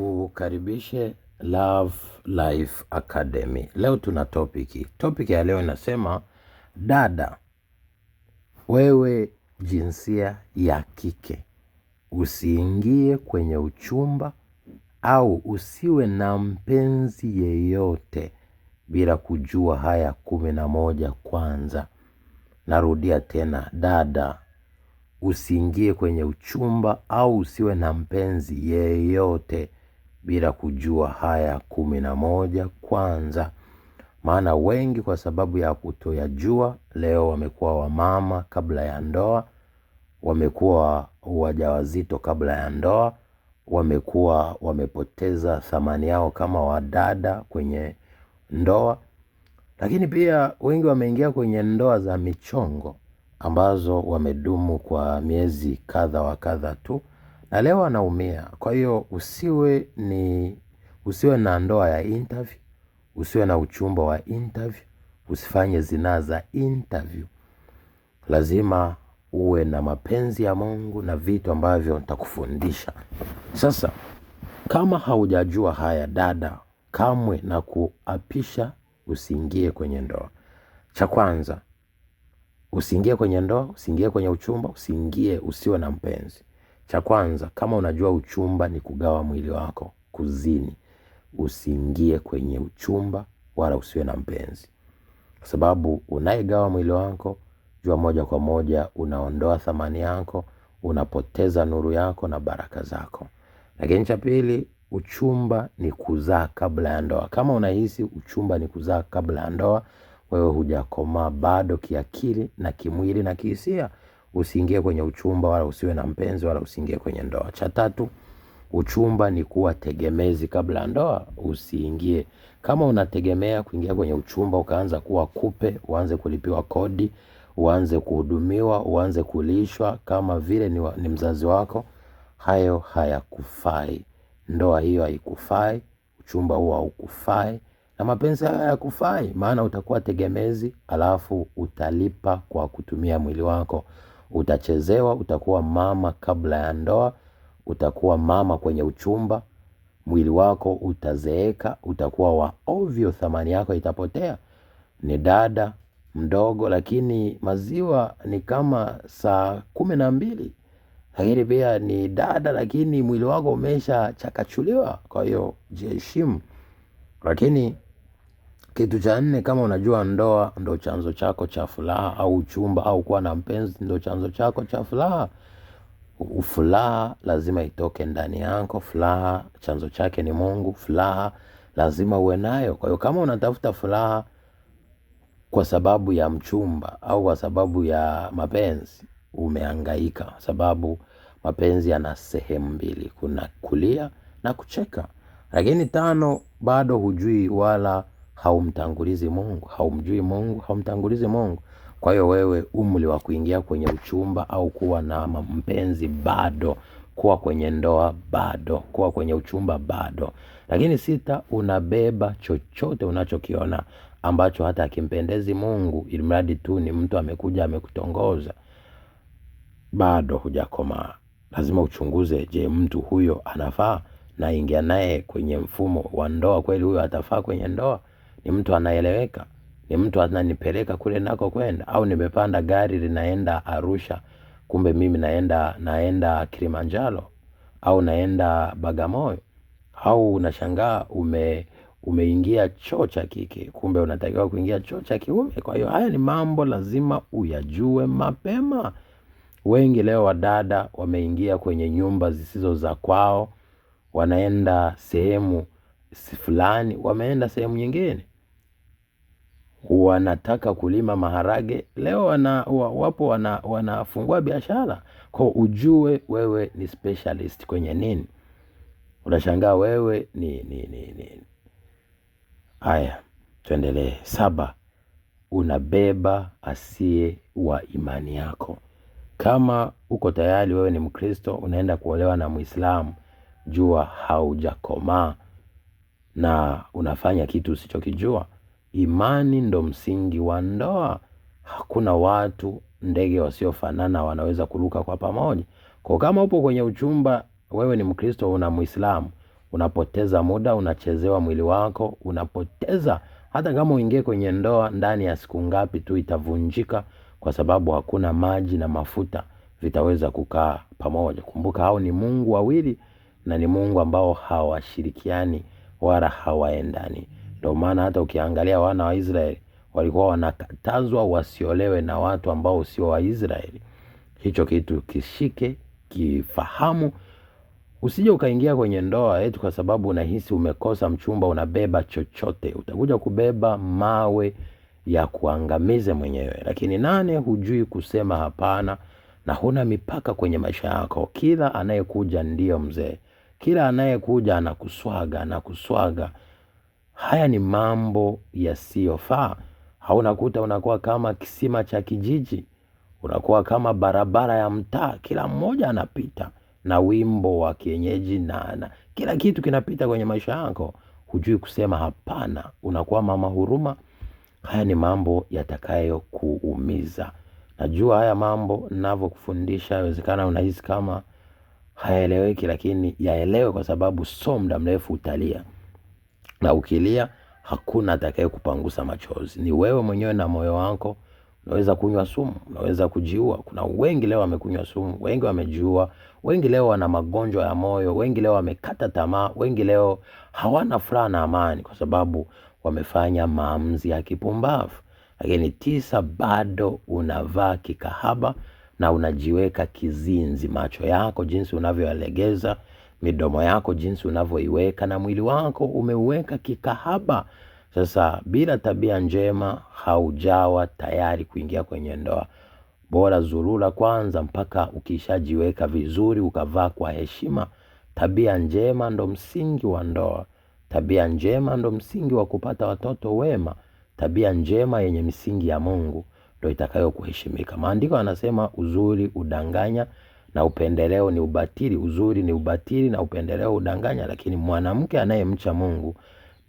Kukaribishe Love Life Academy. Leo tuna topic ya leo inasema, dada, wewe jinsia ya kike, usiingie kwenye uchumba au usiwe na mpenzi yeyote bila kujua haya 11 kwanza. Narudia tena, dada, usiingie kwenye uchumba au usiwe na mpenzi yeyote bila kujua haya 11 kwanza. Maana wengi kwa sababu ya kutoyajua leo wamekuwa wamama kabla ya ndoa, wamekuwa wajawazito kabla ya ndoa, wamekuwa wamepoteza thamani yao kama wadada kwenye ndoa. Lakini pia wengi wameingia kwenye ndoa za michongo ambazo wamedumu kwa miezi kadha wa kadha tu, na leo anaumia. Kwa hiyo usiwe na ndoa ya interview, usiwe na uchumba wa interview, usifanye zinaa za interview. Lazima uwe na mapenzi ya Mungu na vitu ambavyo nitakufundisha. Sasa kama haujajua haya, dada, kamwe na kuapisha usiingie kwenye ndoa. Cha kwanza, usiingie kwenye ndoa, usiingie kwenye uchumba, usiwe na mpenzi. Cha kwanza, kama unajua uchumba ni kugawa mwili wako, kuzini, usiingie kwenye uchumba wala usiwe na mpenzi. Kwa sababu unayegawa mwili wako, jua moja kwa moja unaondoa thamani yako, unapoteza nuru yako na baraka zako. Lakini cha pili, uchumba ni kuzaa kabla ya ndoa. Kama unahisi uchumba ni kuzaa kabla ya ndoa, wewe hujakomaa bado kiakili na kimwili na kihisia. Usiingie kwenye uchumba wala usiwe na mpenzi wala usiingie kwenye ndoa. Cha tatu, uchumba ni kuwa tegemezi kabla ya ndoa. Usiingie. Kama unategemea kuingia kwenye uchumba ukaanza kuwa kupe, uanze kulipiwa kodi, uanze kuhudumiwa, uanze kulishwa kama vile ni mzazi wako, hayo hayakufai. Ndoa hiyo haikufai, uchumba huo haukufai, na mapenzi hayakufai. Maana utakuwa tegemezi, alafu utalipa kwa kutumia mwili wako. Utachezewa, utakuwa mama kabla ya ndoa, utakuwa mama kwenye uchumba, mwili wako utazeeka, utakuwa wa ovyo, thamani yako itapotea. Ni dada mdogo lakini maziwa ni kama saa 12. Lakini pia ni dada lakini mwili wako umesha chakachuliwa. Kwa hiyo jiheshimu. Lakini kitu cha 4, kama unajua ndoa ndo chanzo chako cha furaha, au uchumba au kuwa na mpenzi ndo chanzo chako cha furaha, furaha lazima itoke ndani yako. Furaha chanzo chake ni Mungu. Furaha lazima uwe nayo. Kwa hiyo kama unatafuta furaha kwa sababu ya mchumba au kwa sababu ya mapenzi, umehangaika. Sababu mapenzi yana sehemu mbili, kuna kulia na kucheka. Lakini 5, bado hujui wala haumtangulizi Mungu, haumjui Mungu, haumtangulizi Mungu. Kwa hiyo wewe umri wa kuingia kwenye uchumba au kuwa na mpenzi bado, kuwa kwenye ndoa bado, kuwa kwenye uchumba bado. Lakini 6, unabeba chochote unachokiona ambacho hata akimpendezi Mungu, ilimradi tu ni mtu amekuja amekutongoza, bado hujakomaa. Lazima uchunguze, je, mtu huyo anafaa na ingia naye kwenye mfumo wa ndoa? Kweli huyo atafaa kwenye ndoa? Ni mtu anaeleweka? Ni mtu ananipeleka kule nako kwenda? Au nimepanda gari linaenda Arusha, kumbe mimi naenda Kilimanjaro, au naenda Bagamoyo? Au unashangaa umeingia choo cha kike, kumbe unatakiwa kuingia choo cha kiume. Kwa hiyo haya ni mambo lazima uyajue mapema. Wengi leo wadada wameingia kwenye nyumba zisizo za kwao, wanaenda sehemu fulani, wameenda sehemu nyingine, wanataka kulima maharage, leo wapo wanafungua biashara. Kwa ujue wewe ni specialist kwenye nini. Unashangaa wewe ni. Haya, tuendelee. 7, unabeba asiye wa imani yako. Kama uko tayari wewe ni Mkristo, unaenda kuolewa na Muislamu, jua haujakomaa na unafanya kitu usichokijua. Imani ndo msingi wa ndoa. Hakuna watu, ndege wasiofanana wanaweza kuruka kwa pamoja. Kwa kama upo kwenye uchumba, wewe ni Mkristo una Muislamu, unapoteza muda, unachezewa mwili wako, unapoteza. Hata kama uingie kwenye ndoa, ndani ya siku ngapi tu itavunjika, kwa sababu hakuna maji na mafuta vitaweza kukaa pamoja. Kumbuka hao ni Mungu wawili, na ni Mungu ambao hawashirikiani wala hawaendani. Ndio maana hata ukiangalia wana wa Israeli walikuwa wanakatazwa wasiolewe na watu ambao sio wa Israeli. Hicho kitu kishike, kifahamu. Usije ukaingia kwenye ndoa eti kwa sababu unahisi umekosa mchumba unabeba chochote. Utakuja kubeba mawe ya kuangamize mwenyewe. Lakini nane, hujui kusema hapana na huna mipaka kwenye maisha yako. Kila anayekuja ndio mzee. Kila anayekuja anakuswaga. Haya ni mambo yasiyofaa. Haunakuta unakuwa kama kisima cha kijiji. Unakuwa kama barabara ya mtaa. Kila mmoja anapita na wimbo wa kienyeji na kila kitu kinapita kwenye maisha yako. Hujui kusema hapana. Unakuwa mama huruma. Haya ni mambo yatakayo kuumiza. Najua haya mambo ninavyokufundisha inawezekana unahisi kama hayaeleweki, lakini yaelewe, kwa sababu so muda mrefu utalia. Na ukilia hakuna atakaye kupangusa machozi. Ni wewe mwenyewe na moyo wako. Unaweza kunywa sumu, unaweza kujiua. Kuna wengi leo wamekunywa sumu, wengi wamejiua, wengi leo wana magonjwa ya moyo, wengi leo wamekata tamaa, wengi leo hawana furaha na amani kwa sababu wamefanya maamuzi ya kipumbavu. Lakini 9, bado unavaa kikahaba na unajiweka kizinzi. Macho yako jinsi unavyolegeza, midomo yako jinsi unavyoiweka, na mwili wako umeuweka kikahaba. Sasa bila tabia njema haujawa tayari kuingia kwenye ndoa. Bora zurura kwanza mpaka ukishajiweka vizuri, ukavaa kwa heshima. Tabia njema ndo msingi wa ndoa. Tabia njema ndo msingi wa kupata watoto wema. Tabia njema yenye misingi ya Mungu ndo itakayo kuheshimika. Maandiko yanasema uzuri udanganya na upendeleo ni ubatili. Uzuri ni ubatili na upendeleo udanganya, lakini mwanamke anayemcha Mungu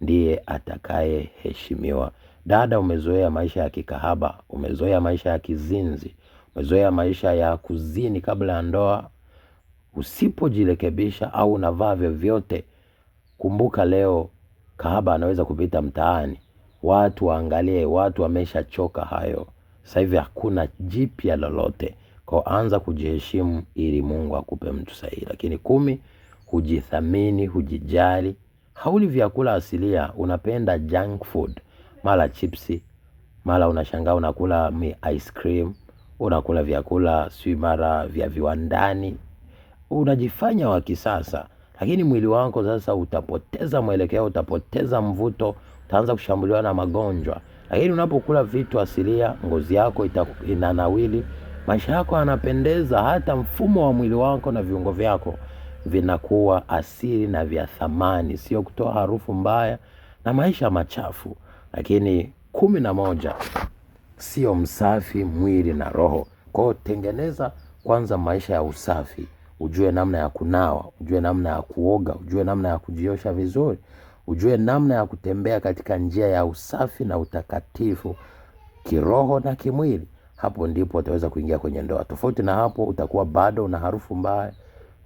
ndiye atakaye heshimiwa. Dada, umezoea maisha ya kikahaba, umezoea maisha ya kizinzi, umezoea maisha ya kuzini kabla ya ndoa. Usipojirekebisha au unavaa vyovyote, kumbuka leo kahaba anaweza kupita mtaani. Watu waangalie, watu wameshachoka hayo. Sasa hivi hakuna jipya lolote. Kwa anza kujiheshimu ili Mungu akupe mtu sahihi. Lakini 10, hujithamini, hujijali. Hauli vyakula asilia, unapenda junk food. Mala chipsi, mala unashangaa unakula ice cream, unakula vyakula si mara vya viwandani. Unajifanya wa kisasa, lakini mwili wako sasa utapoteza mwelekeo, utapoteza mvuto, utaanza kushambuliwa na magonjwa. Lakini unapokula vitu asilia, ngozi yako inanawili, maisha yako yanapendeza, hata mfumo wa mwili wako na viungo vyako vinakuwa asili na vya thamani, sio kutoa harufu mbaya na maisha machafu. Lakini 11, sio msafi mwili na roho. Kwa tengeneza kwanza maisha ya usafi. Ujue namna ya kunawa, ujue namna ya kuoga, ujue namna ya kujiosha vizuri, ujue namna ya kutembea katika njia ya usafi na utakatifu kiroho na kimwili. Hapo ndipo utaweza kuingia kwenye ndoa. Tofauti na hapo utakuwa bado una harufu mbaya,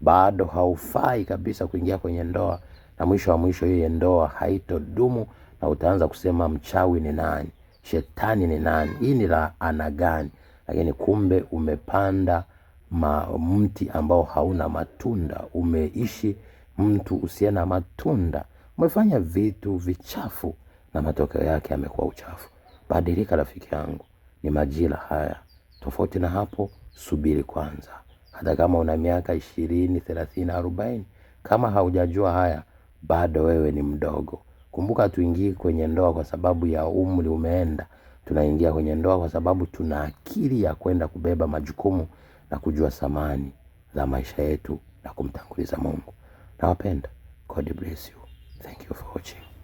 bado haufai kabisa kuingia kwenye ndoa, na mwisho wa mwisho hiyo ndoa haitodumu, na utaanza kusema mchawi ni nani, shetani ni nani, hii ni laana gani? Lakini kumbe umepanda mti ambao hauna matunda. Umeishi mtu usiye na matunda. Umefanya vitu vichafu na matokeo yake yamekuwa uchafu. Badilika rafiki yangu, ni majira haya. Tofauti na hapo, subiri kwanza. Hata kama una miaka 20, 30, 40, kama haujajua haya, bado wewe ni mdogo. Kumbuka tuingii kwenye ndoa kwa sababu ya umri umeenda. Tunaingia kwenye ndoa kwa sababu tuna akili ya kwenda kubeba majukumu na kujua thamani za maisha yetu na kumtanguliza Mungu. Nawapenda. God bless you. Thank you for watching.